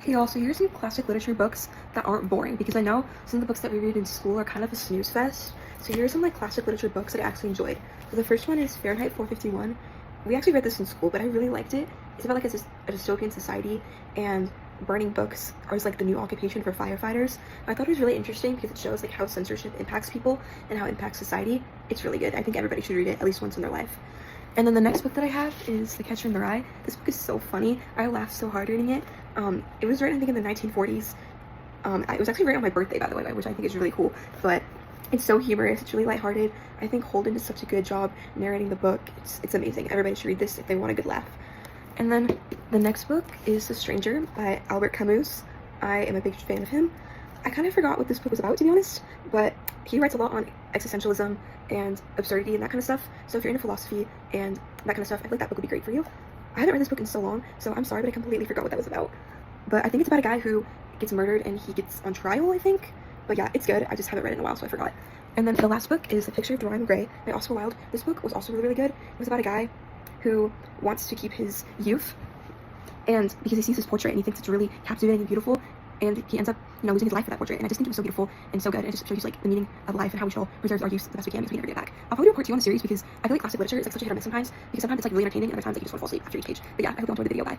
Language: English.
Hey y'all, so here's some classic literature books that aren't boring because I know some of the books that we read in school are kind of a snooze fest. So here's some classic literature books that I actually enjoyed. So the first one is Fahrenheit 451. We actually read this in school, but I really liked it. It's about a dystopian society, and burning books is the new occupation for firefighters. I thought it was really interesting because it shows how censorship impacts people and how it impacts society. It's really good. I think everybody should read it at least once in their life. And then the next book that I have is The Catcher in the Rye. This book is so funny. I laughed so hard reading it. It was written, I think, in the 1940s. It was actually written on my birthday, by the way, which I think is really cool. But it's so humorous. It's really lighthearted. I think Holden does such a good job narrating the book. It's amazing. Everybody should read this if they want a good laugh. And then the next book is The Stranger by Albert Camus. I am a big fan of him. I kind of forgot what this book was about, to be honest, but he writes a lot on existentialism and absurdity and that kind of stuff. So if you're into philosophy and that kind of stuff, I feel like that book would be great for you. I haven't read this book in so long, so I'm sorry, but I completely forgot what that was about. But I think it's about a guy who gets murdered and he gets on trial, I think. But yeah, it's good. I just haven't read it in a while, so I forgot. And then the last book is A Picture of Dorian Gray by Oscar Wilde. This book was also really, really good. It was about a guy who wants to keep his youth, and because he sees his portrait and he thinks it's really captivating and beautiful, and he ends up, losing his life for that portrait. And I just think it was so beautiful and so good. And it just shows you the meaning of life and how we should all preserve our youth the best we can because we never get it back. I'll probably do a part 2 on the series because I feel like classic literature is such a hit or miss sometimes, because sometimes it's really entertaining and other times you just want to fall asleep after each page. But yeah, I hope you all enjoyed the video. Bye.